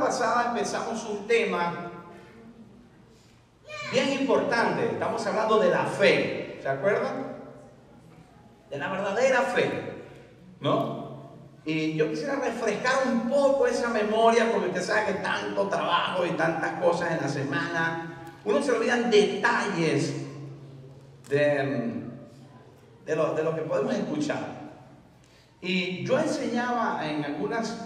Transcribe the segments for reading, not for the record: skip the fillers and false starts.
pasada empezamos un tema bien importante. Estamos hablando de la fe. ¿Se acuerdan? De la verdadera fe, ¿no? Y yo quisiera refrescar un poco esa memoria, porque usted sabe que tanto trabajo y tantas cosas en la semana, uno se olvidan detalles de lo que podemos escuchar. Y yo enseñaba en algunas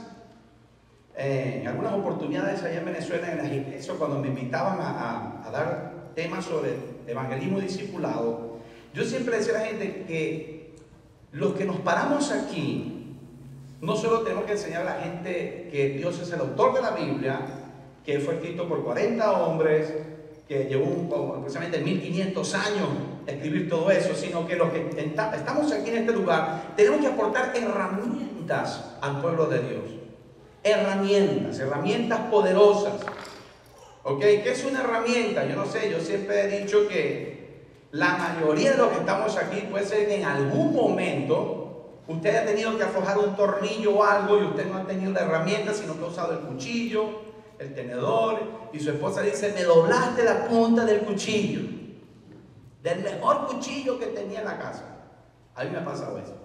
oportunidades allá en Venezuela, en las iglesias, cuando me invitaban a dar temas sobre evangelismo y discipulado. Yo siempre decía a la gente que los que nos paramos aquí, no solo tenemos que enseñar a la gente que Dios es el autor de la Biblia, que fue escrito por 40 hombres, que llevó aproximadamente 1500 años escribir todo eso, sino que los que estamos aquí en este lugar tenemos que aportar herramientas al pueblo de Dios. Herramientas poderosas. ¿Ok? ¿Qué es una herramienta? Yo no sé, yo siempre he dicho que la mayoría de los que estamos aquí puede ser que en algún momento usted ha tenido que aflojar un tornillo o algo y usted no ha tenido la herramienta, sino que ha usado el cuchillo, el tenedor, y su esposa dice: me doblaste la punta del cuchillo, del mejor cuchillo que tenía en la casa. A mí me ha pasado eso.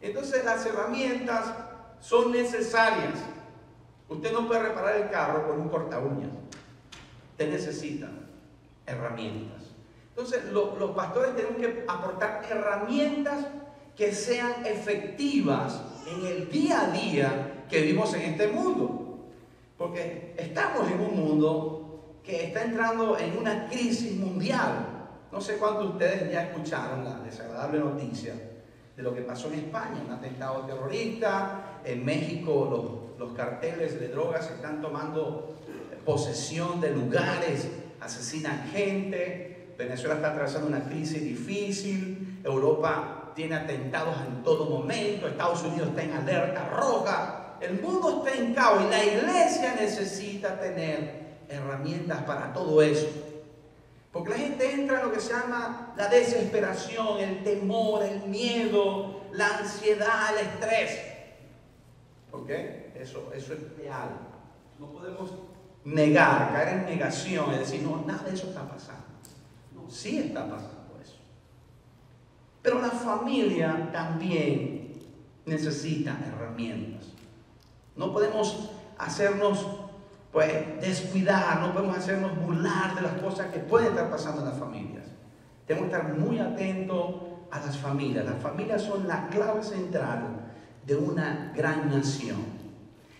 Entonces las herramientas son necesarias. Usted no puede reparar el carro con un corta uñas. Usted necesita herramientas. Entonces los pastores tenemos que aportar herramientas que sean efectivas en el día a día que vivimos en este mundo. Porque estamos en un mundo que está entrando en una crisis mundial. No sé cuántos de ustedes ya escucharon la desagradable noticia de lo que pasó en España, un atentado terrorista. En México los carteles de drogas están tomando posesión de lugares, asesinan gente. Venezuela está atravesando una crisis difícil. Europa tiene atentados en todo momento. Estados Unidos está en alerta roja. El mundo está en caos y la iglesia necesita tener herramientas para todo eso. Porque la gente entra en lo que se llama la desesperación, el temor, el miedo, la ansiedad, el estrés. ¿Ok? Eso es real. No podemos negar, caer en negación, es decir, no, nada de eso está pasando. No, sí está pasando eso. Pero la familia también necesita herramientas. No podemos hacernos descuidar, no podemos hacernos burlar de las cosas que pueden estar pasando en las familias. Tenemos que estar muy atentos a las familias. Las familias son la clave central de una gran nación.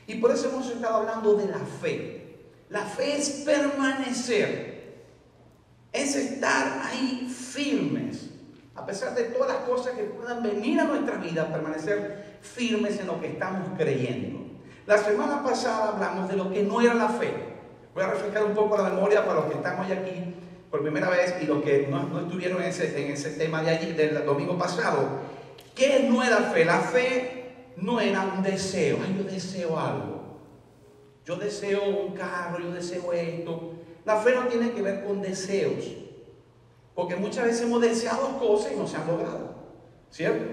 Y por eso hemos estado hablando de la fe. La fe es permanecer, es estar ahí firmes, a pesar de todas las cosas que puedan venir a nuestra vida, permanecer firmes en lo que estamos creyendo. La semana pasada hablamos de lo que no era la fe. Voy a refrescar un poco la memoria para los que están hoy aquí por primera vez y los que no estuvieron en ese tema de allí, del domingo pasado. ¿Qué no era fe? La fe no era un deseo. Ay, yo deseo algo. Yo deseo un carro, yo deseo esto. La fe no tiene que ver con deseos. Porque muchas veces hemos deseado cosas y no se han logrado. ¿Cierto?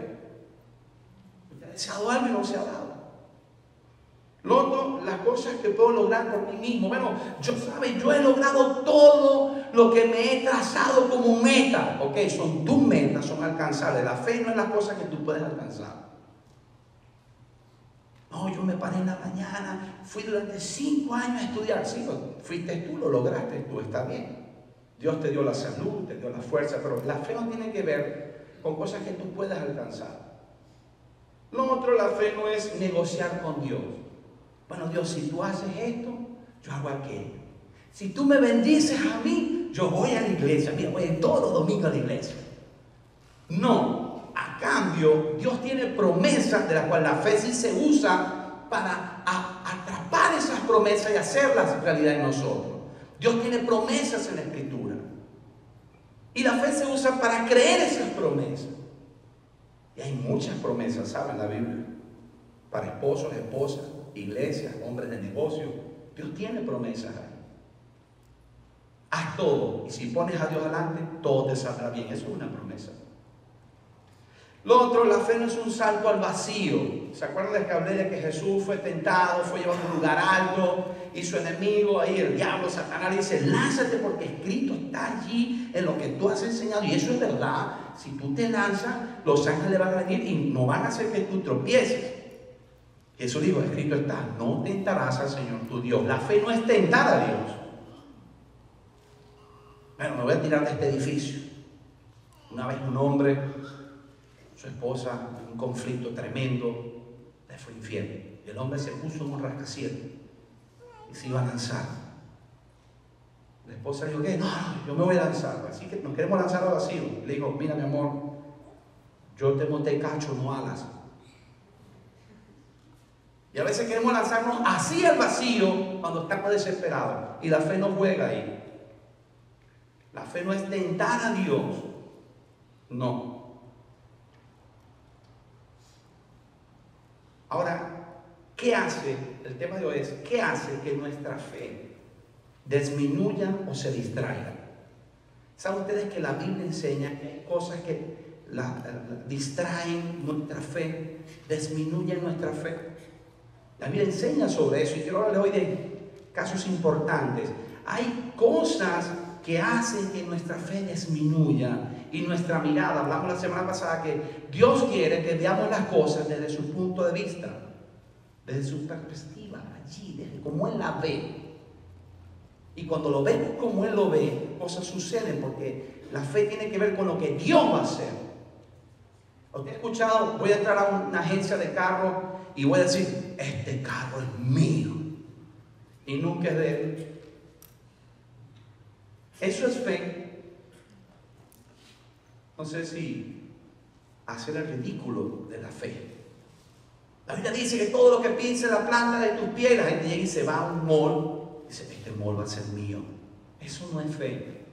Usted ha deseado algo y no se ha dado. Noto las cosas que puedo lograr por mí mismo. Bueno, yo he logrado todo lo que me he trazado como meta. Ok, son tus metas, son alcanzables. La fe no es las cosas que tú puedes alcanzar. No, yo me paré en la mañana, fui durante 5 años a estudiar. Sí, fuiste tú, lo lograste tú, está bien. Dios te dio la salud, te dio la fuerza, pero la fe no tiene que ver con cosas que tú puedas alcanzar. Lo otro, la fe no es negociar con Dios. Bueno, Dios, si tú haces esto, yo hago aquello. Si tú me bendices a mí, yo voy a la iglesia. Mira, voy todos los domingos a la iglesia. No, a cambio, Dios tiene promesas de las cuales la fe sí se usa para atrapar esas promesas y hacerlas realidad en nosotros. Dios tiene promesas en la Escritura. Y la fe se usa para creer esas promesas. Y hay muchas promesas, ¿saben? En la Biblia. Para esposos, esposas, iglesias, hombres de negocio. Dios tiene promesas ahí. Haz todo. Y si pones a Dios adelante, todo te saldrá bien. Eso es una promesa. Lo otro, la fe no es un salto al vacío. ¿Se acuerdan de que hablé de que Jesús fue tentado, fue llevado a un lugar alto y su enemigo, ahí el diablo, Satanás, le dice, lánzate porque escrito está allí en lo que tú has enseñado? Y eso es verdad. Si tú te lanzas, los ángeles van a venir y no van a hacer que tú tropieces. Eso digo, escrito está, no tentarás al Señor tu Dios. La fe no es tentar a Dios. Bueno, me voy a tirar de este edificio. Una vez un hombre, su esposa, un conflicto tremendo, le fue infiel. Y el hombre se puso en un rascacielos y se iba a lanzar. La esposa dijo, ¿qué? No, yo me voy a lanzar. Así que nos queremos lanzar al vacío. Le dijo, mira mi amor, yo te monté cacho, no alas. Y a veces queremos lanzarnos así al vacío cuando estamos desesperados. Y la fe no juega ahí. La fe no es tentar a Dios. No. Ahora, ¿qué hace? El tema de hoy es, ¿qué hace que nuestra fe disminuya o se distraiga? ¿Saben ustedes que la Biblia enseña que hay cosas que distraen nuestra fe, disminuyen nuestra fe? La Biblia enseña sobre eso y quiero hablarles hoy de casos importantes. Hay cosas que hacen que nuestra fe disminuya y nuestra mirada. Hablamos la semana pasada que Dios quiere que veamos las cosas desde su punto de vista, desde su perspectiva, allí, desde cómo Él la ve. Y cuando lo vemos como Él lo ve, cosas suceden porque la fe tiene que ver con lo que Dios va a hacer. ¿Usted ha escuchado? Voy a entrar a una agencia de carros y voy a decir, este carro es mío. Y nunca es de Él. Eso es fe. No sé si hacer el ridículo de la fe. La Biblia dice que todo lo que pise la planta de tus pies, la gente llega y se va a un mall y dice, este mall va a ser mío. Eso no es fe.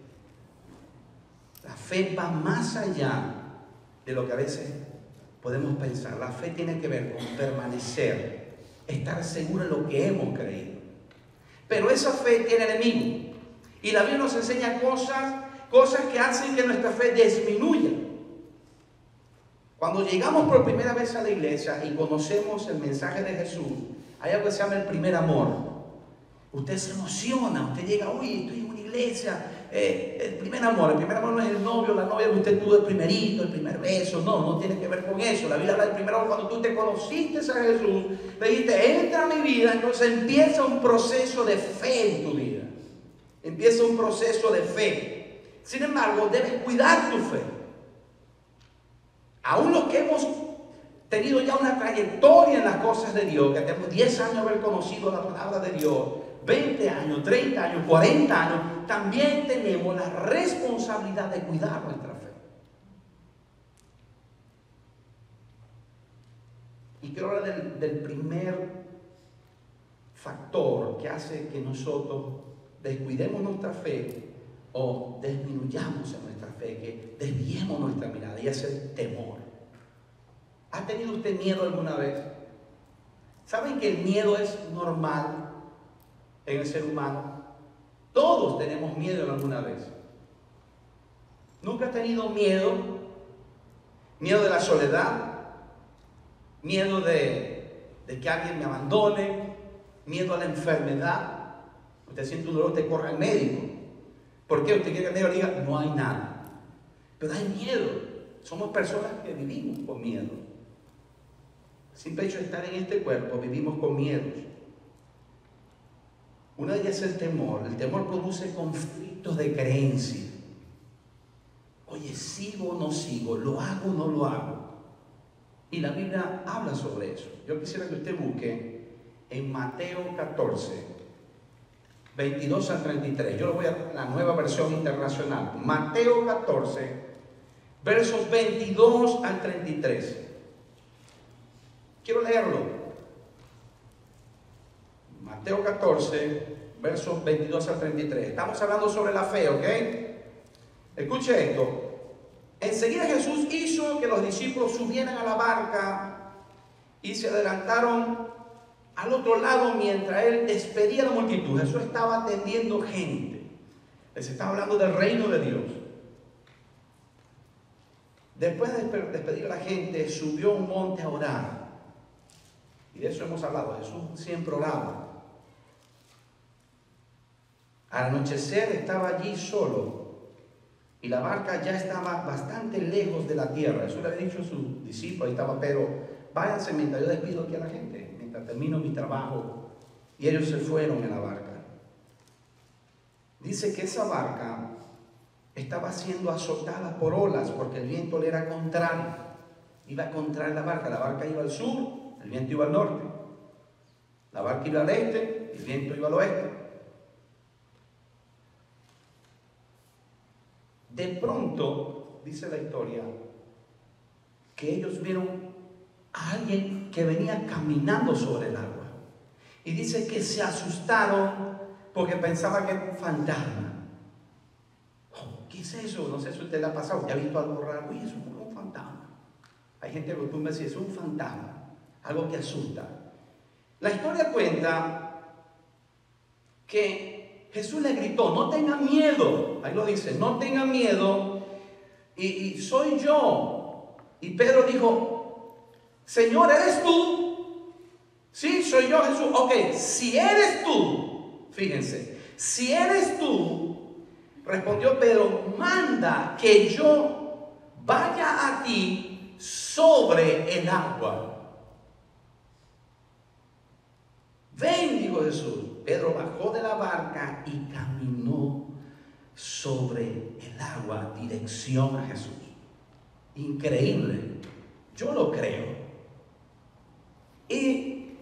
La fe va más allá de lo que a veces podemos pensar. La fe tiene que ver con permanecer, estar seguro en lo que hemos creído. Pero esa fe tiene enemigos. Y la Biblia nos enseña cosas que hacen que nuestra fe disminuya. Cuando llegamos por primera vez a la iglesia y conocemos el mensaje de Jesús, hay algo que se llama el primer amor. Usted se emociona, usted llega, uy, estoy en una iglesia. El primer amor no es el novio, la novia que usted tuvo, el primerito, el primer beso. No tiene que ver con eso. La Biblia habla del primer amor cuando tú te conociste a Jesús, le dijiste, entra a mi vida, entonces empieza un proceso de fe en tu vida. Empieza un proceso de fe. Sin embargo, debes cuidar tu fe. Aún los que hemos tenido ya una trayectoria en las cosas de Dios, que tenemos 10 años de haber conocido la palabra de Dios, 20 años, 30 años, 40 años, también tenemos la responsabilidad de cuidar nuestra fe. Y quiero hablar del primer factor que hace que nosotros descuidemos nuestra fe o disminuyamos en nuestra fe, que desviemos nuestra mirada, y es el temor. ¿Ha tenido usted miedo alguna vez? ¿Saben que el miedo es normal en el ser humano? Todos tenemos miedo alguna vez. ¿Nunca has tenido miedo? Miedo de la soledad, miedo de que alguien me abandone, miedo a la enfermedad. Usted siente un dolor, te corre al médico. ¿Por qué? Usted quiere que el médico diga, no hay nada. Pero hay miedo. Somos personas que vivimos con miedo. El simple hecho de estar en este cuerpo, vivimos con miedos. Una de ellas es el temor. El temor produce conflictos de creencia. Oye, ¿sigo o no sigo? ¿Lo hago o no lo hago? Y la Biblia habla sobre eso. Yo quisiera que usted busque en Mateo 14, 22 al 33. Yo lo voy a la nueva versión internacional. Mateo 14, versos 22 al 33. Quiero leerlo. Mateo 14, versos 22 al 33. Estamos hablando sobre la fe, ¿ok? Escuche esto. Enseguida Jesús hizo que los discípulos subieran a la barca y se adelantaron al otro lado mientras Él despedía a la multitud. Jesús estaba atendiendo gente. Les estaba hablando del reino de Dios. Después de despedir a la gente, subió a un monte a orar. Y de eso hemos hablado. Jesús siempre oraba. Al anochecer estaba allí solo. Y la barca ya estaba bastante lejos de la tierra. Eso le había dicho a sus discípulos. Ahí estaba Pedro: váyanse mientras yo despido aquí a la gente, mientras termino mi trabajo. Y ellos se fueron en la barca. Dice que esa barca estaba siendo azotada por olas porque el viento le era contrario. Iba contrario la barca iba al sur, el viento iba al norte. La barca iba al este, el viento iba al oeste. De pronto, dice la historia, que ellos vieron a alguien que venía caminando sobre el agua. Y dice que se asustaron porque pensaban que era un fantasma. Oh, ¿qué es eso? No sé si a usted le ha pasado. ¿Ya ha visto algo raro? Uy, es un fantasma. Hay gente que acostumbra decir, es un fantasma. Algo que asusta. La historia cuenta que Jesús le gritó: no tengan miedo. Ahí lo dice: no tengan miedo. Y soy yo. Y Pedro dijo: Señor, ¿eres tú? Sí, soy yo, Jesús. Ok, si eres tú, fíjense, si eres tú, respondió Pedro, manda que yo vaya a ti sobre el agua. Ven, dijo Jesús. Pedro bajó de la barca y caminó sobre el agua, dirección a Jesús. Increíble. Yo lo creo. Y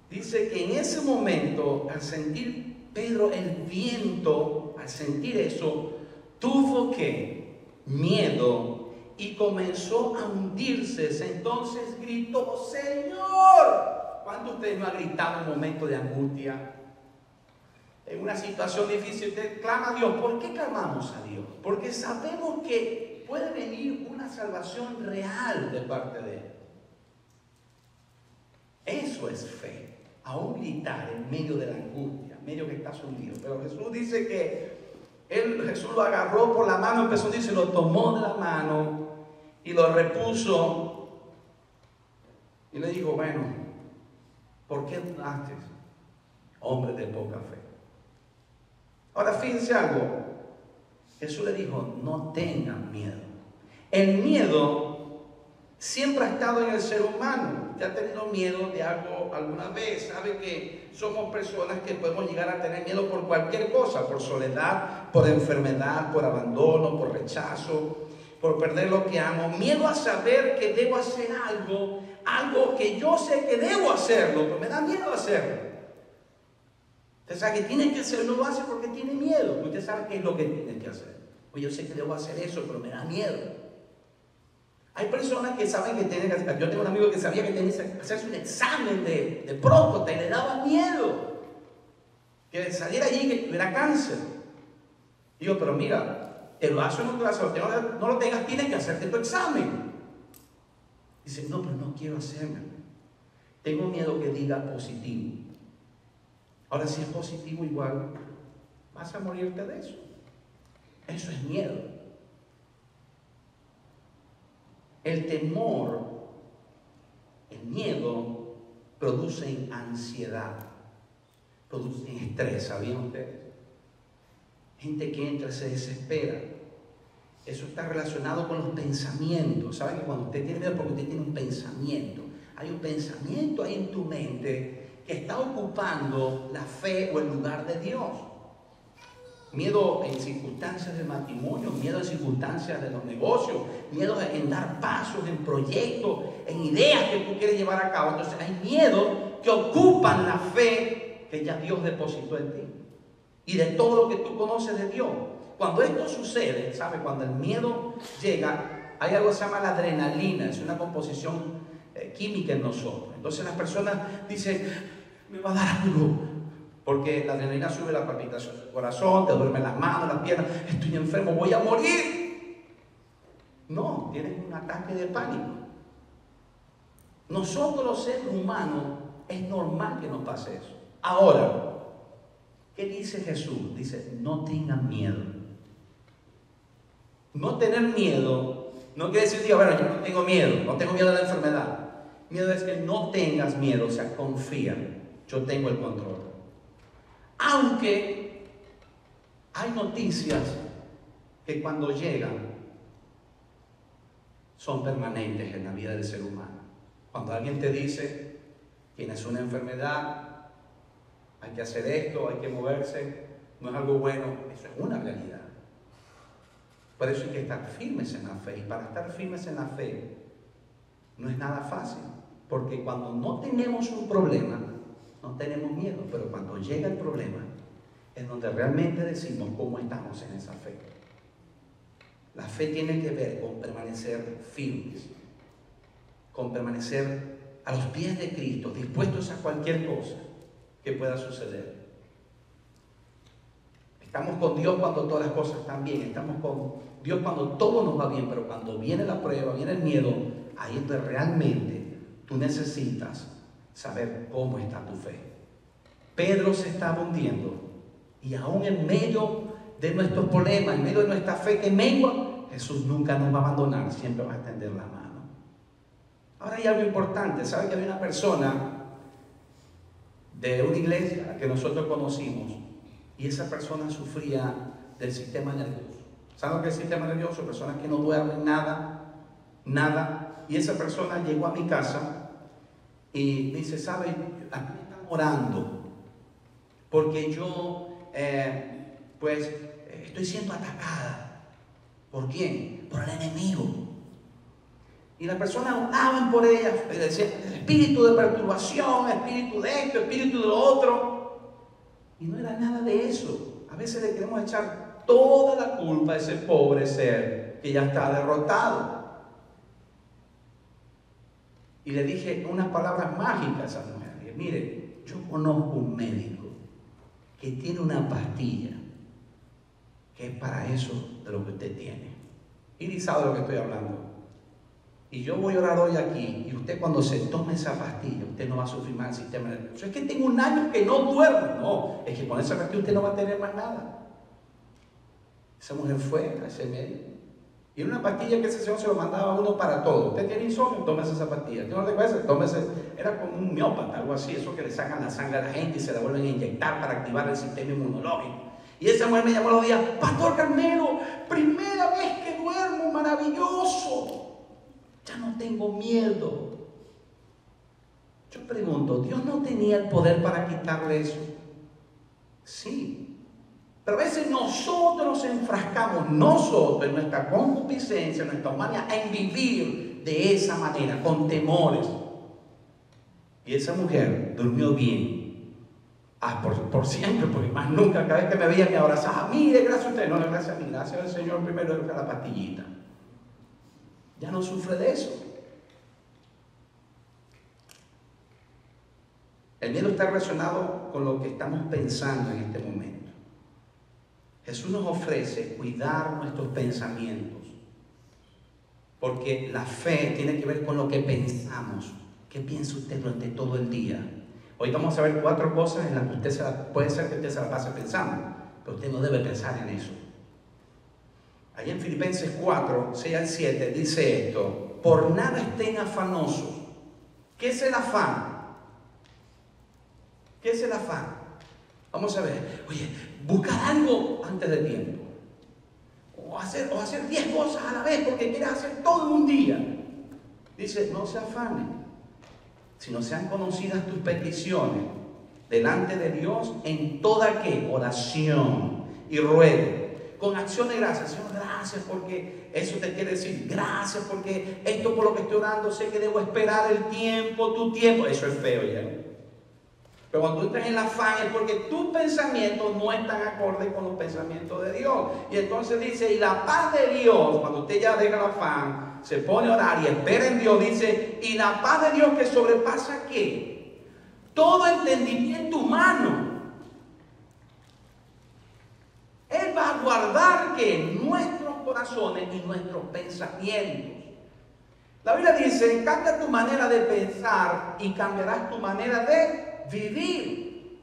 dice que en ese momento, al sentir Pedro el viento, al sentir eso, tuvo que miedo y comenzó a hundirse. Entonces gritó: Señor. ¿Cuántos de ustedes no han gritado en un momento de angustia? En una situación difícil, usted clama a Dios. ¿Por qué clamamos a Dios? Porque sabemos que puede venir una salvación real de parte de Él. Eso es fe. Aún gritar en medio de la angustia, en medio que estás hundido. Pero Jesús dice que Jesús lo agarró por la mano, empezó a decir, lo tomó de la mano y lo repuso. Y le dijo: bueno, ¿por qué dudaste, hombre de poca fe? Ahora fíjense algo. Jesús le dijo: no tengan miedo. El miedo siempre ha estado en el ser humano. ¿Usted ha tenido miedo de algo alguna vez? Sabe que somos personas que podemos llegar a tener miedo por cualquier cosa, por soledad, por enfermedad, por abandono, por rechazo, por perder lo que amo. Miedo a saber que debo hacer algo que yo sé que debo hacerlo, pero me da miedo hacerlo. Usted sabe que tiene que hacerlo, no lo hace porque tiene miedo. Usted sabe qué es lo que tiene que hacer. Pues yo sé que debo hacer eso, pero me da miedo. Hay personas que saben que tienen que hacer. Yo tengo un amigo que sabía que tenía que hacerse un examen de próstata y le daba miedo que saliera allí y que tuviera cáncer. Digo, pero mira, te lo hace o no te lo hace, no lo tengas, tienes que hacerte tu examen. Dice: no, pero no quiero hacerme. Tengo miedo que diga positivo. Ahora, si es positivo, igual vas a morirte de eso. Eso es miedo. El temor, el miedo, producen ansiedad, producen estrés. ¿Sabían ustedes? Gente que entra se desespera. Eso está relacionado con los pensamientos. ¿Saben que cuando usted tiene miedo, porque usted tiene un pensamiento? Hay un pensamiento ahí en tu mente que está ocupando la fe o el lugar de Dios. Miedo en circunstancias de matrimonio, miedo en circunstancias de los negocios, miedo en dar pasos, en proyectos, en ideas que tú quieres llevar a cabo. Entonces hay miedo que ocupan la fe que ya Dios depositó en ti y de todo lo que tú conoces de Dios. Cuando esto sucede, ¿sabe? Cuando el miedo llega, hay algo que se llama la adrenalina. Es una composición química en nosotros. Entonces las personas dicen: me va a dar algo, porque la adrenalina sube la palpitación del corazón, te duermen las manos, las piernas, estoy enfermo, voy a morir. No, tienes un ataque de pánico. Nosotros los seres humanos es normal que nos pase eso. Ahora, ¿qué dice Jesús? Dice: no tengan miedo. No tener miedo No quiere decir, diga, bueno, yo no tengo miedo de la enfermedad. Miedo es que no tengas miedo, o sea, confía, yo tengo el control. Aunque hay noticias que cuando llegan son permanentes en la vida del ser humano. Cuando alguien te dice, tienes una enfermedad, hay que hacer esto, hay que moverse, no es algo bueno, eso es una realidad. Por eso hay que estar firmes en la fe. Y para estar firmes en la fe no es nada fácil, porque cuando no tenemos un problema, no tenemos miedo, pero cuando llega el problema es donde realmente decimos cómo estamos en esa fe. La fe tiene que ver con permanecer firmes, con permanecer a los pies de Cristo, dispuestos a cualquier cosa que pueda suceder. Estamos con Dios cuando todas las cosas están bien, estamos con Dios cuando todo nos va bien, pero cuando viene la prueba, viene el miedo, ahí es donde realmente tú necesitas saber cómo está tu fe. Pedro se estaba hundiendo y aún en medio de nuestros problemas, en medio de nuestra fe que mengua, Jesús nunca nos va a abandonar, siempre va a extender la mano. Ahora hay algo importante, ¿sabe que había una persona de una iglesia que nosotros conocimos y esa persona sufría del sistema nervioso? ¿Saben lo que es el sistema nervioso? Personas que no duermen nada, y esa persona llegó a mi casa y dice, ¿sabe? Aquí me están orando porque yo estoy siendo atacada. ¿Por quién? Por el enemigo. Y las personas oraban por ella, decían, espíritu de perturbación, espíritu de esto, espíritu de lo otro. Y no era nada de eso. A veces le queremos echar toda la culpa a ese pobre ser que ya está derrotado. Y le dije unas palabras mágicas a esa mujer. Le dije, mire, yo conozco un médico que tiene una pastilla que es para eso de lo que usted tiene. Y sabe de lo que estoy hablando. Y yo voy a orar hoy aquí, y usted cuando se tome esa pastilla, usted no va a sufrir más el sistema nervioso. Es que tengo un año que no duermo. No, es que con esa pastilla usted no va a tener más nada. Esa mujer fue a ese médico. Y era una pastilla que ese señor se lo mandaba a uno para todo. Usted tiene insomnio, tómese esa pastilla. ¿Tiene dolor de cabeza? Tómese. Era como un miópata, algo así. Eso que le sacan la sangre a la gente y se la vuelven a inyectar para activar el sistema inmunológico. Y esa mujer me llamó los días, Pastor Carmelo, primera vez que duermo, maravilloso. Ya no tengo miedo. Yo pregunto, ¿Dios no tenía el poder para quitarle eso? Sí. Pero a veces nosotros nos enfrascamos, nosotros, en nuestra concupiscencia, en nuestra humanidad, en vivir de esa manera, con temores. Y esa mujer durmió bien. Por siempre, porque más nunca, cada vez que me veía me abrazaba. Mire, gracias a usted. No, gracias a mí, gracias al Señor primero de la pastillita. Ya no sufre de eso. El miedo está relacionado con lo que estamos pensando en este momento. Jesús nos ofrece cuidar nuestros pensamientos, porque la fe tiene que ver con lo que pensamos. ¿Qué piensa usted durante todo el día? Hoy vamos a ver 4 cosas en las que puede ser que usted se la pase pensando, pero usted no debe pensar en eso. Allá en Filipenses 4, 6 al 7 dice esto: por nada estén afanosos. ¿Qué es el afán? ¿Qué es el afán? Vamos a ver, oye, buscar algo antes de tiempo. O hacer 10 cosas a la vez porque quieres hacer todo en un día. Dice, no se afanen, sino sean conocidas tus peticiones delante de Dios en toda ¿qué? Oración y ruego. Con acción de gracias. Señor, gracias porque eso te quiere decir. Gracias porque esto por lo que estoy orando sé que debo esperar el tiempo, tu tiempo. Eso es feo ya. Pero cuando tú estás en el afán es porque tus pensamientos no están acordes con los pensamientos de Dios. Y entonces dice, y la paz de Dios, cuando usted ya deja el afán, se pone a orar y espera en Dios, dice, y la paz de Dios que sobrepasa ¿qué? Todo entendimiento humano. Él va a guardar que nuestros corazones y nuestros pensamientos. La Biblia dice, cambia tu manera de pensar y cambiarás tu manera de vivir.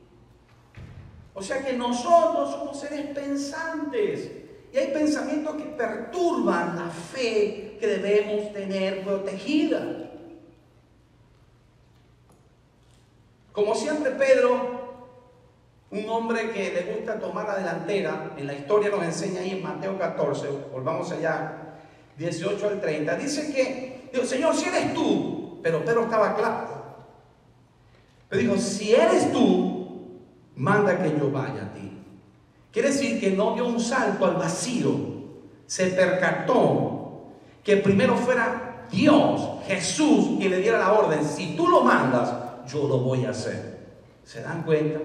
O sea que nosotros somos seres pensantes Y hay pensamientos que perturban la fe que debemos tener protegida. Como siempre, Pedro, un hombre que le gusta tomar la delantera, en la historia nos enseña ahí en Mateo 14, volvamos allá, 18 al 30, dice que, dijo, Señor, si eres tú, pero Pedro estaba claro. Pero dijo, si eres tú, manda que yo vaya a ti. Quiere decir que no dio un salto al vacío, se percató que primero fuera Dios, Jesús, quien le diera la orden. Si tú lo mandas, yo lo voy a hacer. ¿Se dan cuenta?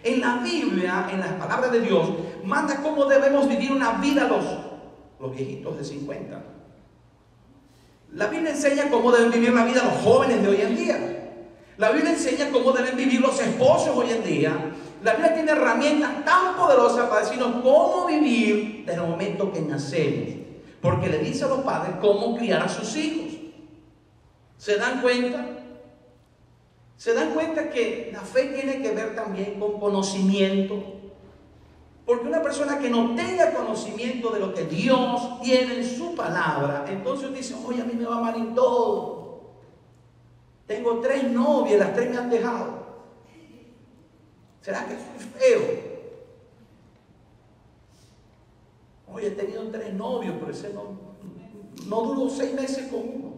En la Biblia, en las palabras de Dios, manda cómo debemos vivir una vida los viejitos de 50. La Biblia enseña cómo deben vivir la vida los jóvenes de hoy en día. La Biblia enseña cómo deben vivir los esposos hoy en día. La Biblia tiene herramientas tan poderosas para decirnos cómo vivir desde el momento que nacemos. Porque le dice a los padres cómo criar a sus hijos. ¿Se dan cuenta? ¿Se dan cuenta que la fe tiene que ver también con conocimiento? Porque una persona que no tenga conocimiento de lo que Dios tiene en su palabra, entonces dice, oye, a mí me va mal en todo. Tengo 3 novias, las 3 me han dejado. ¿Será que soy feo? Oye, he tenido 3 novios, pero ese no duró 6 meses con uno.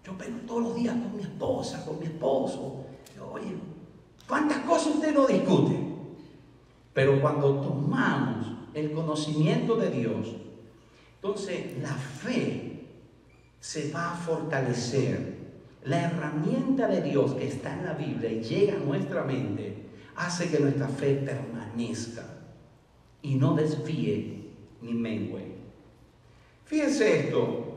Yo peleo todos los días con mi esposa, con mi esposo. Oye, ¿cuántas cosas usted no discute? Pero cuando tomamos el conocimiento de Dios, entonces la fe se va a fortalecer. La herramienta de Dios que está en la Biblia y llega a nuestra mente hace que nuestra fe permanezca y no desvíe ni mengue. Fíjense esto.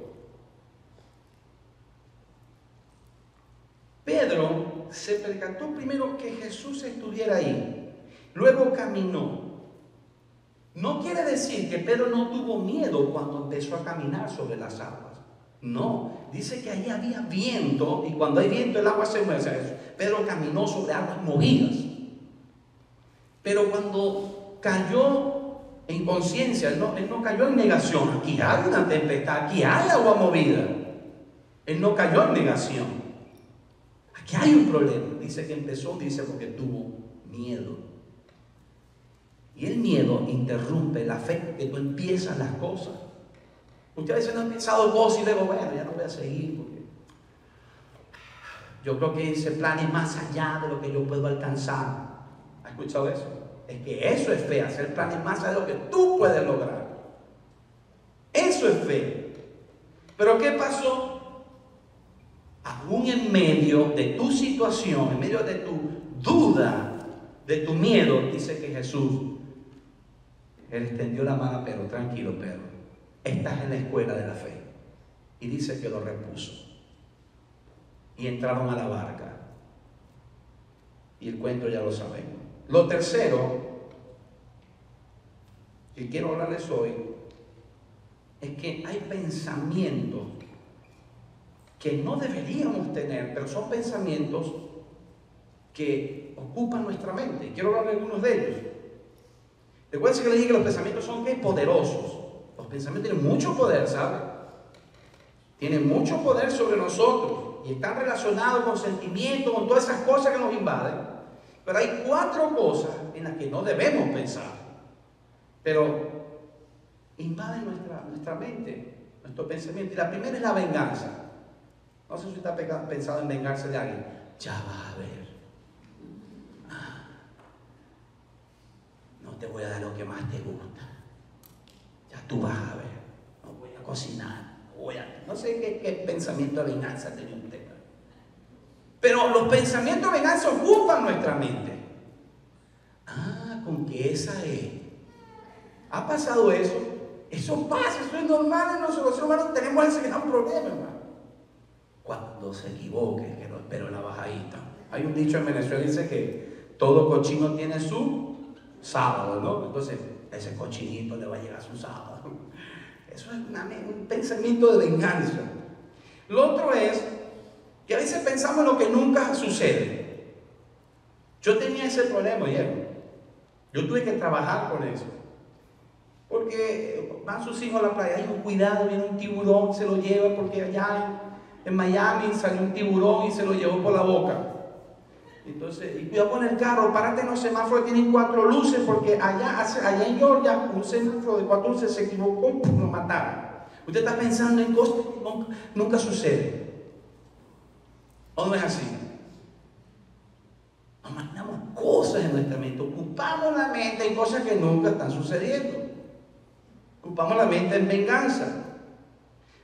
Pedro se percató primero que Jesús estuviera ahí, luego caminó. No quiere decir que Pedro no tuvo miedo cuando empezó a caminar sobre las aguas. No, dice que ahí había viento y cuando hay viento el agua se mueve. Pedro caminó sobre aguas movidas. Pero cuando cayó en conciencia, él no cayó en negación. Aquí hay una tempestad, aquí hay agua movida. Él no cayó en negación. Aquí hay un problema. Dice que empezó, porque tuvo miedo. Y el miedo interrumpe la fe, que tú empiezas las cosas. Muchas veces no han pensado cosas y luego, bueno, ya no voy a seguir porque yo creo que ese plan es más allá de lo que yo puedo alcanzar. ¿Has escuchado eso? Es que eso es fe, hacer planes más allá de lo que tú puedes lograr. Eso es fe. Pero ¿qué pasó? Aún en medio de tu situación, en medio de tu duda, de tu miedo, dice que Jesús, él extendió la mano a Pedro, tranquilo Pedro. Estás en la escuela de la fe. Y dice que lo repuso. Y entraron a la barca. Y el cuento ya lo sabemos. Lo tercero que quiero hablarles hoy es que hay pensamientos que no deberíamos tener, pero son pensamientos que ocupan nuestra mente. Quiero hablar de algunos de ellos. Recuerden que les dije que los pensamientos son ¿qué? Poderosos. Los pensamientos tienen mucho poder, ¿sabe? Tienen mucho poder sobre nosotros y están relacionados con sentimientos, con todas esas cosas que nos invaden. Pero hay 4 cosas en las que no debemos pensar, pero invaden nuestra mente, nuestro pensamiento. Y la primera es la venganza. No sé si usted ha pensado en vengarse de alguien. Ya vas a ver. No te voy a dar lo que más te gusta. Ya tú vas a ver. No voy a cocinar. No sé qué pensamiento de venganza tenía usted. Pero los pensamientos de venganza ocupan nuestra mente. Con que esa es. ¿Ha pasado eso? Eso pasa, eso es normal en nosotros. Los humanos tenemos ese gran problema, hermano. Cuando se equivoque, que no espero la bajadita. Hay un dicho en Venezuela que dice que todo cochino tiene su sábado, ¿no? Entonces, ese cochinito le va a llegar su sábado. Eso es un pensamiento de venganza. Lo otro es que a veces pensamos en lo que nunca sucede. Yo tenía ese problema, Diego. Yo tuve que trabajar con eso. Porque van sus hijos a la playa, ay, cuidado, viene un tiburón, se lo lleva porque allá en Miami salió un tiburón y se lo llevó por la boca. Entonces, y cuidado con el carro, párate en los semáforos, tienen 4 luces, porque allá en Georgia un semáforo de 4 luces se equivocó y lo mataron. Usted está pensando en cosas que nunca suceden. ¿O no es así? Nos imaginamos cosas en nuestra mente, ocupamos la mente en cosas que nunca están sucediendo. Ocupamos la mente en venganza.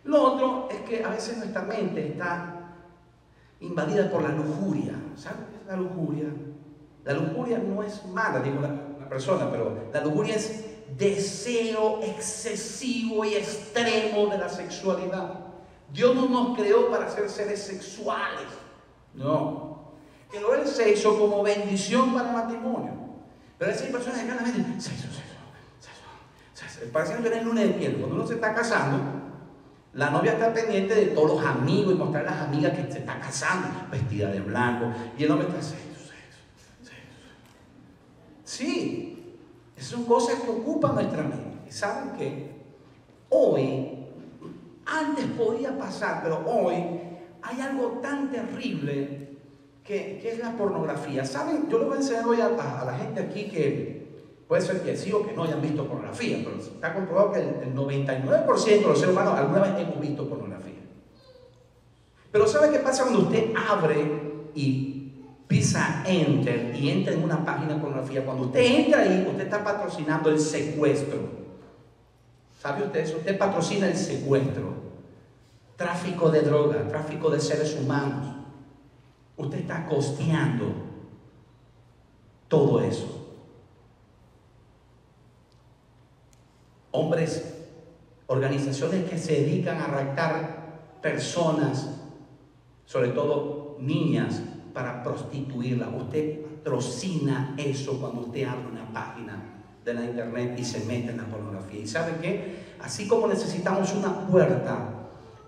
Lo otro es que a veces nuestra mente está invadida por la lujuria. ¿Saben qué es la lujuria? La lujuria no es mala, digo la persona, pero la lujuria es deseo excesivo y extremo de la sexualidad. Dios no nos creó para ser seres sexuales. No. Creó el sexo como bendición para el matrimonio. Pero hay personas que claramente sexo. Parece que no tienen lunes de miel. Cuando uno se está casando, la novia está pendiente de todos los amigos y mostrar a las amigas que se está casando, vestida de blanco. Y el hombre está sexo. Sí, esas son cosas que ocupan nuestra mente. ¿Y saben qué? Hoy, antes podía pasar, pero hoy hay algo tan terrible que es la pornografía. ¿Saben? Yo les voy a enseñar hoy a la gente aquí que puede ser que sí o que no hayan visto pornografía, pero está comprobado que el 99% de los seres humanos alguna vez hemos visto pornografía. Pero ¿sabe qué pasa cuando usted abre y pisa enter y entra en una página de pornografía? Cuando usted entra ahí, usted está patrocinando el secuestro. ¿Sabe usted eso? Usted patrocina el secuestro, tráfico de droga, tráfico de seres humanos. Usted está costeando todo eso. Hombres, organizaciones que se dedican a raptar personas, sobre todo niñas, para prostituirla. Usted patrocina eso cuando usted abre una página de la internet y se mete en la pornografía. ¿Y sabe qué? Así como necesitamos una puerta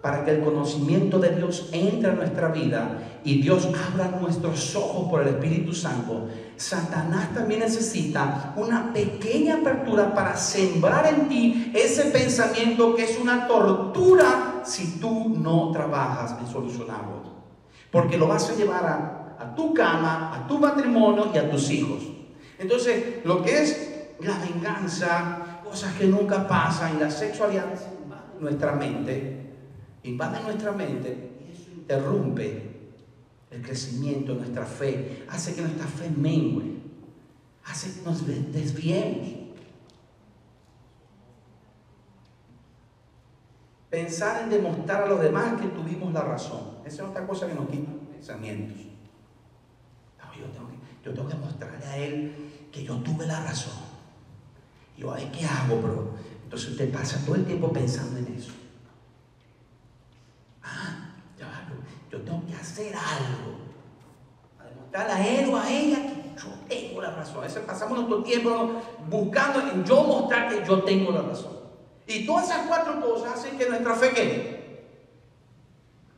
para que el conocimiento de Dios entre a nuestra vida y Dios abra nuestros ojos por el Espíritu Santo, Satanás también necesita una pequeña apertura para sembrar en ti ese pensamiento que es una tortura si tú no trabajas en solucionarlo. Porque lo vas a llevar a tu cama, a tu matrimonio y a tus hijos. Entonces, lo que es la venganza, cosas que nunca pasan, y la sexualidad invade nuestra mente y eso interrumpe el crecimiento de nuestra fe, hace que nuestra fe mengue, hace que nos desviemos. Pensar en demostrar a los demás que tuvimos la razón. Esa es otra cosa que nos quita pensamientos. No, yo tengo que mostrarle a él que yo tuve la razón. Yo a ver qué hago, bro. Entonces usted pasa todo el tiempo pensando en eso. Yo tengo que hacer algo para demostrarle a él o a ella que yo tengo la razón. A veces pasamos nuestro tiempo buscando en yo mostrar que yo tengo la razón. Y todas esas 4 cosas hacen que nuestra fe quede.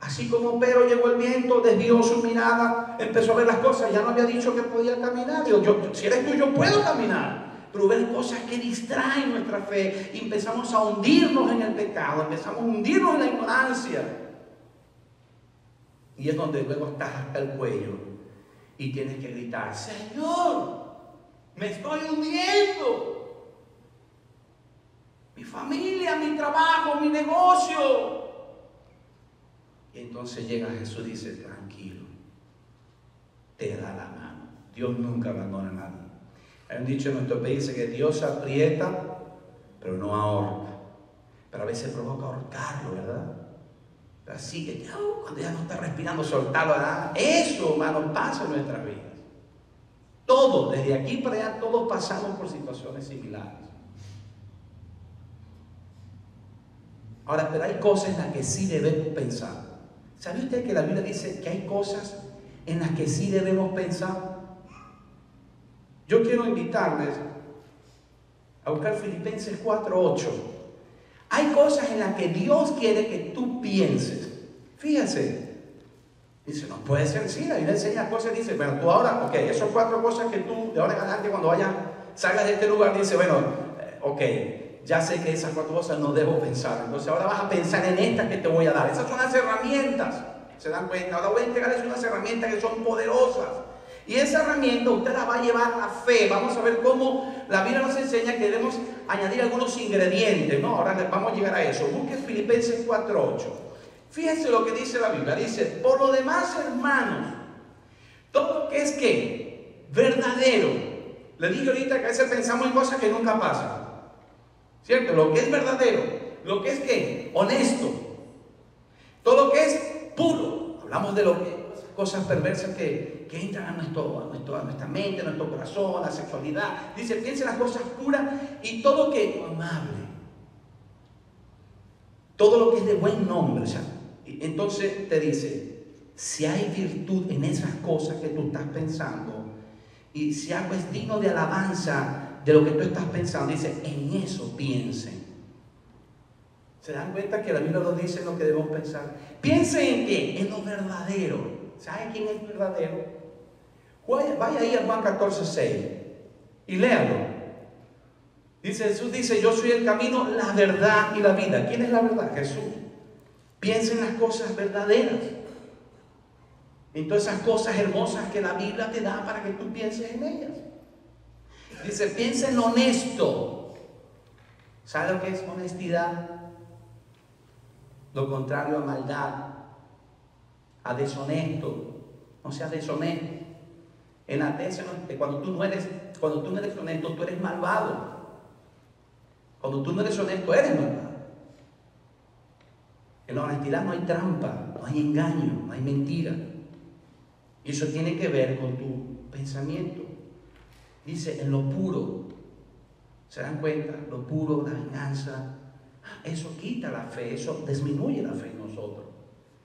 Así como Pedro llegó el viento, desvió su mirada, empezó a ver las cosas, ya no había dicho que podía caminar. Si eres tú, yo puedo caminar. Pero ven cosas que distraen nuestra fe y empezamos a hundirnos en el pecado, empezamos a hundirnos en la ignorancia. Y es donde luego estás hasta el cuello y tienes que gritar: Señor, me estoy hundiendo. Mi familia, mi trabajo, mi negocio. Y entonces llega Jesús y dice: tranquilo, te da la mano. Dios nunca abandona a nadie. Hay un dicho en nuestro país que Dios aprieta, pero no ahorca. Pero a veces provoca ahorcarlo, ¿verdad? Así que cuando ya no está respirando, soltarlo, ¿verdad? Eso, hermano, pasa en nuestras vidas. Todos, desde aquí para allá, todos pasamos por situaciones similares. Ahora, pero hay cosas en las que sí debemos pensar. ¿Sabe usted que la Biblia dice que hay cosas en las que sí debemos pensar? Yo quiero invitarles a buscar Filipenses 4:8. Hay cosas en las que Dios quiere que tú pienses. Fíjense. Dice, no puede ser así. La Biblia enseña cosas y dice, bueno, tú ahora, ok, esas 4 cosas que tú, de ahora en adelante, cuando salgas de este lugar, dice, bueno, ok, ya sé que esas 4 cosas no debo pensar. Entonces ahora vas a pensar en estas que te voy a dar. Esas son las herramientas. ¿Se dan cuenta? Ahora voy a entregarles unas herramientas que son poderosas. Y esa herramienta usted la va a llevar a la fe. Vamos a ver cómo la Biblia nos enseña que debemos añadir algunos ingredientes, ¿no? Ahora vamos a llegar a eso. Busque Filipenses 4:8. Fíjense lo que dice la Biblia. Dice, por lo demás, hermanos, todo lo que es ¿qué? Verdadero. Le dije ahorita que a veces pensamos en cosas que nunca pasan. ¿Cierto? Lo que es verdadero. Lo que es ¿qué? Honesto. Todo lo que es puro. Hablamos de lo que cosas perversas que entran a nuestra mente, a nuestro corazón, a la sexualidad. Dice, piensa en las cosas puras y todo lo que es amable. Todo lo que es de buen nombre. O sea, entonces te dice, si hay virtud en esas cosas que tú estás pensando y si algo es digno de alabanza de lo que tú estás pensando, dice, en eso piensen. ¿Se dan cuenta que la Biblia nos dice lo que debemos pensar? Piensen en qué, en lo verdadero. ¿Sabe quién es verdadero? Vaya ahí a Juan 14:6 y léalo. Jesús dice, yo soy el camino, la verdad y la vida. ¿Quién es la verdad? Jesús. Piensa en las cosas verdaderas. En todas esas cosas hermosas que la Biblia te da para que tú pienses en ellas. Dice, piensa en lo honesto. ¿Sabe lo que es honestidad? Lo contrario a maldad, a deshonesto. No seas deshonesto. En la tesis, cuando tú no eres honesto, tú eres malvado. Cuando tú no eres honesto, eres malvado. En la honestidad no hay trampa, no hay engaño, no hay mentira. Y eso tiene que ver con tu pensamiento. Dice, en lo puro. ¿Se dan cuenta? Lo puro, la venganza. Eso quita la fe, eso disminuye la fe en nosotros.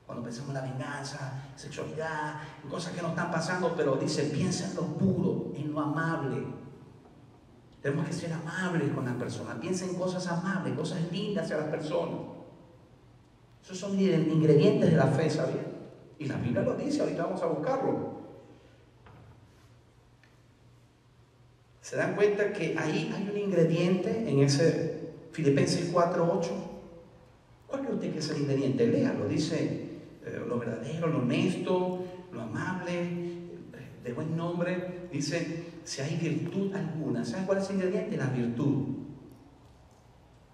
Cuando pensamos en la venganza, sexualidad, en cosas que nos están pasando, pero dice, piensa en lo puro, en lo amable. Tenemos que ser amables con las personas. Piensa en cosas amables, cosas lindas hacia las personas. Esos son ingredientes de la fe, ¿sabían? Y la Biblia lo dice, ahorita vamos a buscarlo. ¿Se dan cuenta que ahí hay un ingrediente en ese Filipenses 4:8? ¿Cuál cree usted que es el ingrediente? Léalo, dice lo verdadero, lo honesto, lo amable, de buen nombre. Dice, si hay virtud alguna. ¿Sabe cuál es el ingrediente? La virtud.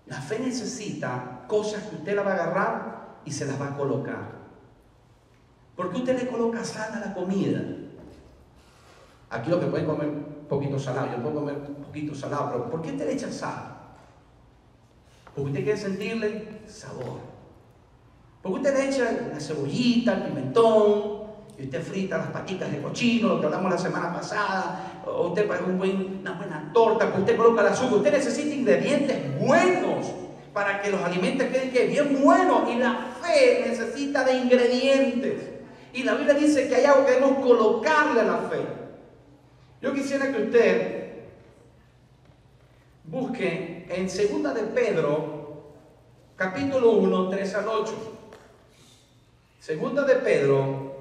La fe necesita cosas que usted la va a agarrar y se las va a colocar. ¿Por qué usted le coloca sal a la comida? Aquí lo que pueden comer un poquito salado, yo puedo comer un poquito salado, pero ¿por qué usted le echa sal? Porque usted quiere sentirle sabor. Porque usted le echa la cebollita, el pimentón, y usted frita las patitas de cochino, lo que hablamos la semana pasada, o usted para una buena torta, pues usted coloca el azúcar. Usted necesita ingredientes buenos para que los alimentos queden bien buenos, y la fe necesita de ingredientes. Y la Biblia dice que hay algo que debemos colocarle a la fe. Yo quisiera que usted busque en 2 de Pedro, capítulo 1, 3 al 8. 2 de Pedro,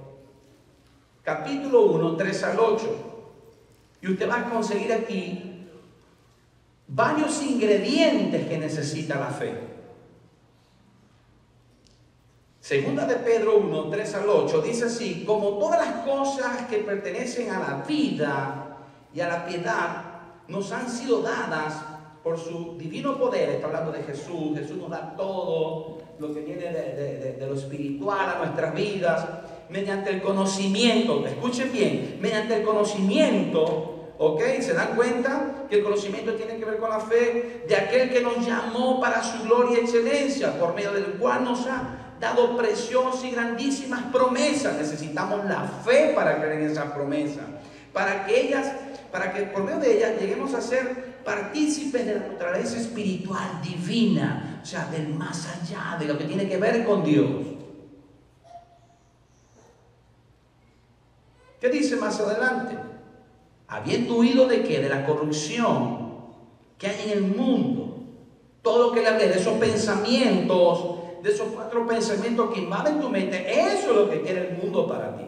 capítulo 1, 3 al 8. Y usted va a conseguir aquí varios ingredientes que necesita la fe. 2 de Pedro 1, 3 al 8 dice así: como todas las cosas que pertenecen a la vida y a la piedad nos han sido dadas por su divino poder. Está hablando de Jesús. Jesús nos da todo lo que viene de lo espiritual a nuestras vidas, mediante el conocimiento. Escuchen bien, mediante el conocimiento, ¿ok? ¿Se dan cuenta que el conocimiento tiene que ver con la fe? De aquel que nos llamó para su gloria y excelencia, por medio del cual nos ha dado preciosas y grandísimas promesas. Necesitamos la fe para creer en esas promesas, para que por medio de ellas lleguemos a ser partícipes de la naturaleza espiritual divina, o sea, del más allá, de lo que tiene que ver con Dios. ¿Qué dice más adelante? Habiendo huido de qué? De la corrupción que hay en el mundo. Todo lo que le hablé de esos pensamientos, de esos 4 pensamientos que invaden tu mente, eso es lo que quiere el mundo para ti.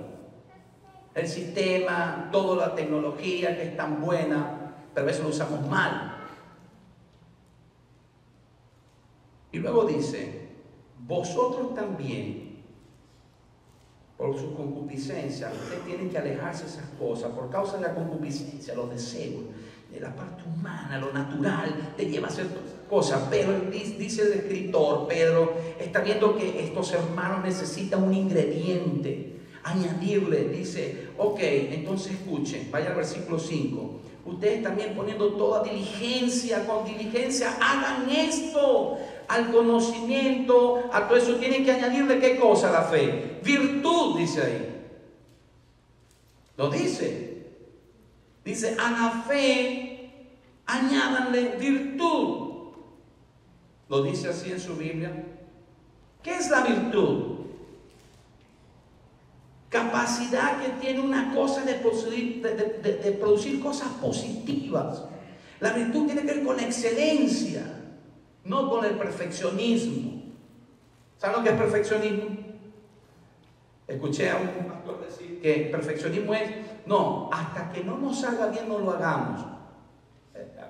El sistema, toda la tecnología que es tan buena, pero a veces lo usamos mal. Y luego dice, vosotros también, por su concupiscencia, ustedes tienen que alejarse de esas cosas, por causa de la concupiscencia, los deseos, de la parte humana, lo natural, te lleva a hacer cosas. Pero dice el escritor, Pedro, está viendo que estos hermanos necesitan un ingrediente, añadirle, dice, ok, entonces escuchen, vaya al versículo 5. Ustedes también poniendo toda diligencia, con diligencia, hagan esto. Al conocimiento, a todo eso tienen que añadirle ¿qué cosa? La fe. Virtud, dice ahí. Lo dice. Dice, a la fe añádanle virtud. Lo dice así en su Biblia. ¿Qué es la virtud? Capacidad que tiene una cosa de producir cosas positivas. La virtud tiene que ver con la excelencia, no con el perfeccionismo. ¿Saben lo que es perfeccionismo? Escuché a un pastor decir que el perfeccionismo es, no, hasta que no nos salga bien no lo hagamos.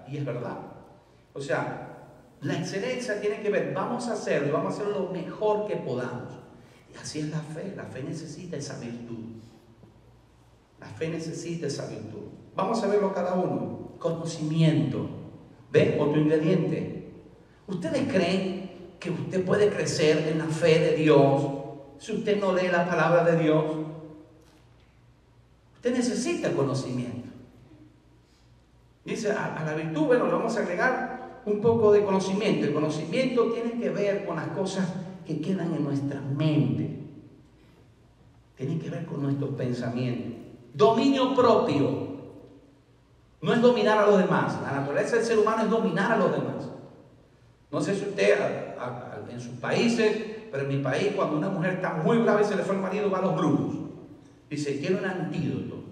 Y es verdad. O sea, la excelencia tiene que ver, vamos a hacerlo, vamos a hacerlo lo mejor que podamos. Y así es la fe necesita esa virtud. La fe necesita esa virtud. Vamos a verlo cada uno. Conocimiento. ¿Ven? Otro ingrediente. ¿Ustedes creen que usted puede crecer en la fe de Dios si usted no lee la palabra de Dios? Usted necesita conocimiento. Dice a la virtud, bueno, le vamos a agregar un poco de conocimiento. El conocimiento tiene que ver con las cosas que quedan en nuestra mente. Tiene que ver con nuestros pensamientos. Dominio propio. No es dominar a los demás. La naturaleza del ser humano es dominar a los demás. No sé si usted en sus países, pero en mi país, cuando una mujer está muy brava y se le fue el marido, va a los brujos. Dice, quiero un antídoto.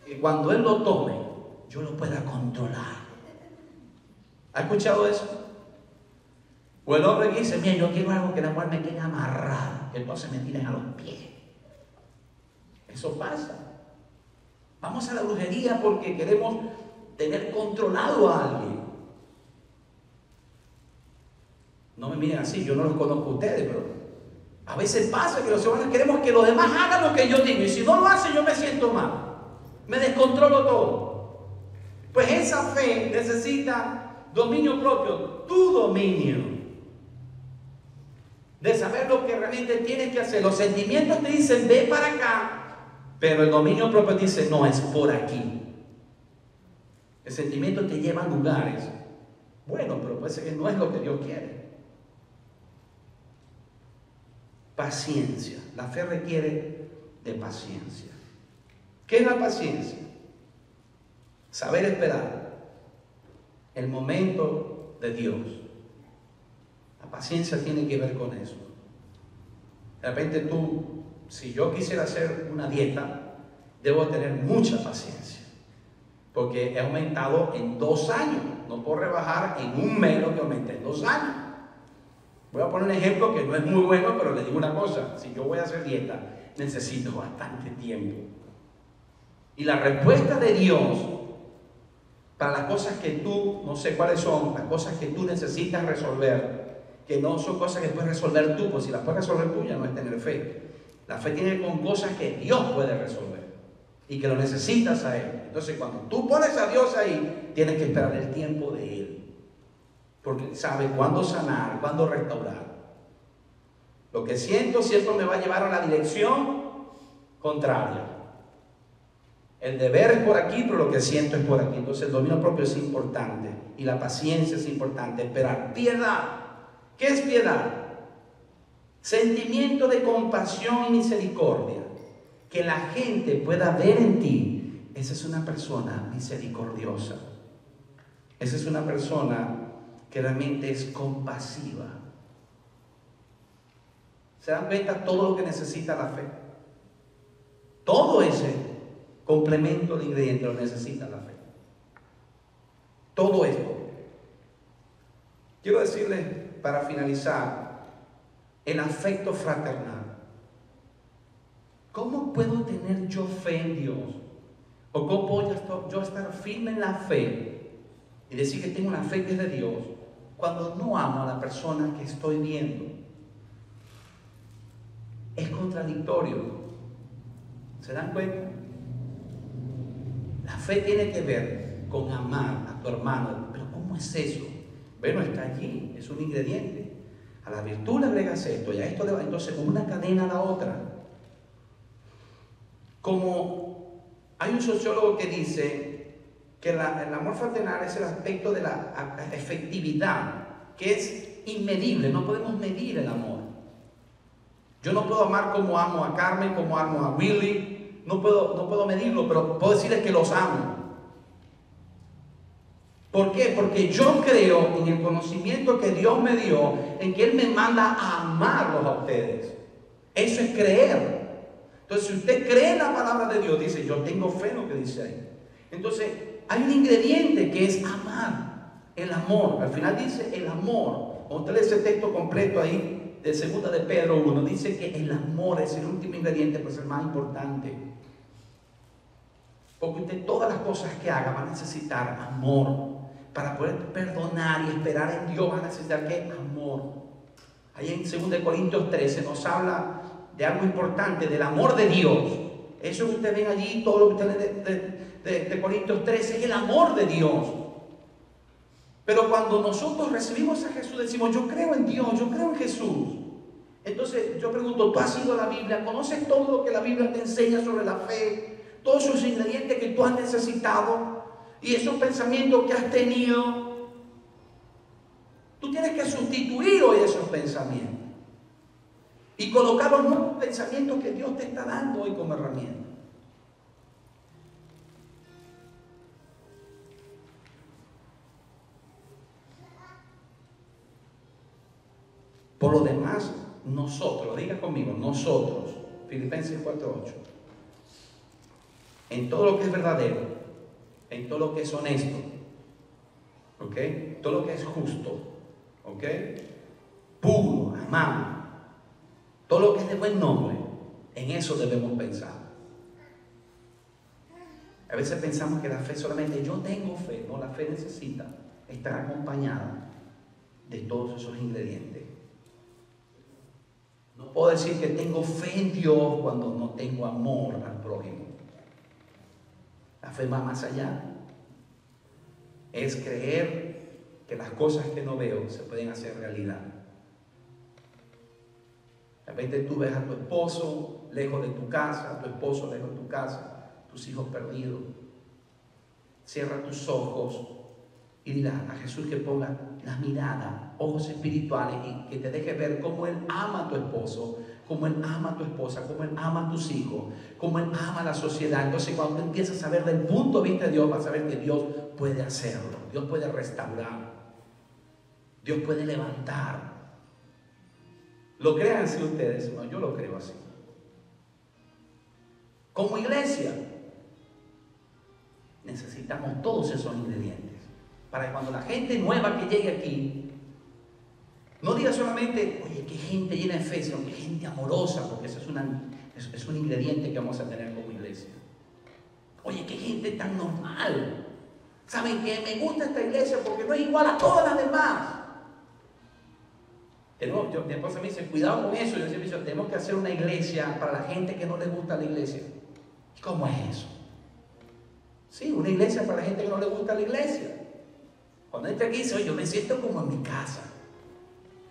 Y cuando él lo tome, yo lo pueda controlar. ¿Ha escuchado eso? O el hombre que dice, mira, yo quiero algo que la mujer me quede amarrada, que entonces me tiren a los pies. Eso pasa. Vamos a la brujería porque queremos tener controlado a alguien. No me miren así, yo no los conozco a ustedes, pero a veces pasa que los humanos queremos que los demás hagan lo que yo digo, y si no lo hacen yo me siento mal, me descontrolo todo. Pues esa fe necesita dominio propio, tu dominio, de saber lo que realmente tienes que hacer. Los sentimientos te dicen ve para acá, pero el dominio propio te dice no, es por aquí. El sentimiento te lleva a lugares, bueno, pero puede ser que no es lo que Dios quiere. Paciencia. La fe requiere de paciencia. ¿Qué es la paciencia? Saber esperar el momento de Dios. La paciencia tiene que ver con eso. De repente tú, si yo quisiera hacer una dieta, debo tener mucha paciencia, porque he aumentado en 2 años. No puedo rebajar en un mes lo que aumenté en 2 años. Voy a poner un ejemplo que no es muy bueno, pero le digo una cosa. Si yo voy a hacer dieta, necesito bastante tiempo. Y la respuesta de Dios para las cosas que tú, no sé cuáles son, las cosas que tú necesitas resolver, que no son cosas que puedes resolver tú, pues si las puedes resolver tú ya no es tener fe. La fe tiene que ver con cosas que Dios puede resolver y que lo necesitas a Él. Entonces cuando tú pones a Dios ahí, tienes que esperar el tiempo de Él. Porque sabe cuándo sanar, cuándo restaurar. Lo que siento me va a llevar a la dirección contraria. El deber es por aquí, pero lo que siento es por aquí. Entonces el dominio propio es importante. Y la paciencia es importante. Esperar. Piedad. ¿Qué es piedad? Sentimiento de compasión y misericordia. Que la gente pueda ver en ti. Esa es una persona misericordiosa. Esa es una persona que realmente es compasiva. ¿Se dan cuenta todo lo que necesita la fe? Todo ese complemento de ingredientes lo necesita la fe. Todo esto. Quiero decirles, para finalizar, el afecto fraternal. ¿Cómo puedo tener yo fe en Dios? ¿O cómo puedo yo estar firme en la fe y decir que tengo una fe que es de Dios cuando no amo a la persona que estoy viendo. Es contradictorio. ¿Se dan cuenta? La fe tiene que ver con amar a tu hermano. Pero ¿cómo es eso? Bueno, está allí, es un ingrediente. A la virtud le agregas esto y a esto le va. Entonces, como una cadena a la otra. Como hay un sociólogo que dice que el amor fraternal es el aspecto de la efectividad, que es inmedible. No podemos medir el amor. Yo no puedo amar como amo a Carmen, como amo a Willy. No puedo medirlo, pero puedo decirles que los amo. ¿Por qué? Porque yo creo en el conocimiento que Dios me dio, en que Él me manda a amarlos a ustedes. Eso es creer. Entonces, si usted cree en la palabra de Dios, dice, yo tengo fe en lo que dice ahí. Entonces, hay un ingrediente que es amar, el amor. Al final dice el amor. Cuando usted lee ese texto completo ahí, de 2 de Pedro 1, dice que el amor es el último ingrediente, pues el más importante. Porque usted todas las cosas que haga va a necesitar amor. Para poder perdonar y esperar en Dios va a necesitar ¿qué? Amor. Ahí en 2 Corintios 13 nos habla de algo importante, del amor de Dios. Eso que ustedes ven allí, todo lo que ustedes de Corintios 13 es el amor de Dios. Pero cuando nosotros recibimos a Jesús, decimos, yo creo en Dios, yo creo en Jesús. Entonces yo pregunto, ¿tú has ido a la Biblia? ¿Conoces todo lo que la Biblia te enseña sobre la fe? Todos esos ingredientes que tú has necesitado y esos pensamientos que has tenido. Tú tienes que sustituir hoy esos pensamientos y colocar los nuevos pensamientos que Dios te está dando hoy como herramienta. Por lo demás, nosotros, diga conmigo, nosotros, Filipenses 4:8, en todo lo que es verdadero, en todo lo que es honesto, ¿ok? Todo lo que es justo, ¿ok? Puro, amable, todo lo que es de buen nombre, en eso debemos pensar. A veces pensamos que la fe solamente, yo tengo fe. No, la fe necesita estar acompañada de todos esos ingredientes. No puedo decir que tengo fe en Dios cuando no tengo amor al prójimo. La fe va más allá. Es creer que las cosas que no veo se pueden hacer realidad. De repente tú ves a tu esposo lejos de tu casa, a tu esposo lejos de tu casa, tus hijos perdidos. Cierra tus ojos y dile a Jesús que ponga la mirada, ojos espirituales, y que te deje ver cómo Él ama a tu esposo, cómo Él ama a tu esposa, cómo Él ama a tus hijos, cómo Él ama a la sociedad. Entonces cuando tú empiezas a ver del punto de vista de Dios, vas a ver que Dios puede hacerlo, Dios puede restaurar, Dios puede levantar. ¿Lo crean así ustedes? No, yo lo creo así. Como iglesia necesitamos todos esos ingredientes para que cuando la gente nueva que llegue aquí no diga solamente, oye, qué gente llena de fe, sino que gente amorosa, porque eso es un ingrediente que vamos a tener como iglesia. Oye, qué gente tan normal. ¿Saben qué? Me gusta esta iglesia porque no es igual a todas las demás. Mi esposa me dice, cuidado con eso. Yo siempre digo, tenemos que hacer una iglesia para la gente que no le gusta la iglesia. ¿Y cómo es eso? Sí, una iglesia para la gente que no le gusta la iglesia. Cuando entra aquí dice, oye, yo me siento como en mi casa.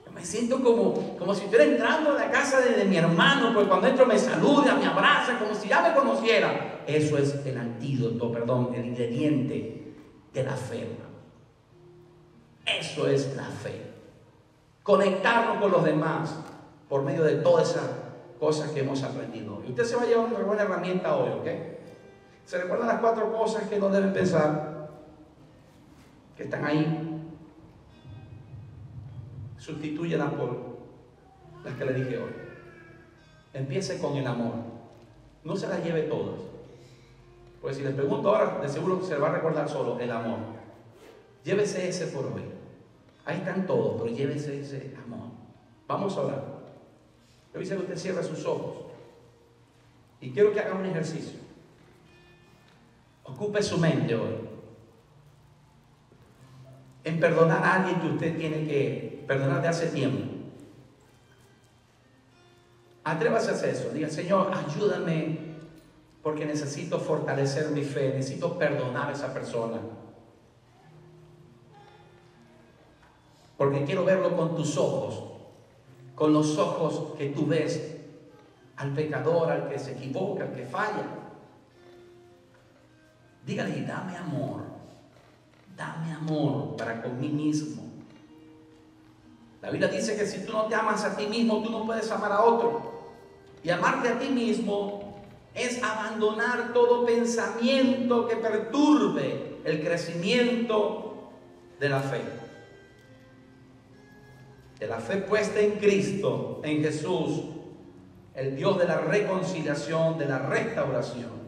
Yo me siento como si estuviera entrando a la casa de mi hermano, pues cuando entro me saluda, me abraza, como si ya me conociera. Eso es el antídoto, el ingrediente de la fe. Eso es la fe. Conectarnos con los demás por medio de todas esas cosas que hemos aprendido. Y usted se va a llevar una buena herramienta hoy, ¿ok? ¿Se recuerdan las 4 cosas que no deben pensar? Que están ahí. Sustitúyelas por las que le dije hoy. Empiece con el amor. No se las lleve todas. Porque si les pregunto ahora, de seguro se va a recordar solo el amor. Llévese ese por hoy. Ahí están todos, pero llévese ese amor. Vamos a orar. Yo dice que usted cierre sus ojos. Y quiero que haga un ejercicio. Ocupe su mente hoy. en perdonar a alguien que usted tiene que perdonar de hace tiempo. Atrévase a hacer eso. Diga, Señor, ayúdame porque necesito fortalecer mi fe, necesito perdonar a esa persona. Porque quiero verlo con tus ojos, con los ojos que tú ves al pecador, al que se equivoca, al que falla. Dígale, dame amor para con mí mismo. La Biblia dice que si tú no te amas a ti mismo, tú no puedes amar a otro. Y amarte a ti mismo es abandonar todo pensamiento que perturbe el crecimiento de la fe. De la fe puesta en Cristo, en Jesús, el Dios de la reconciliación, de la restauración.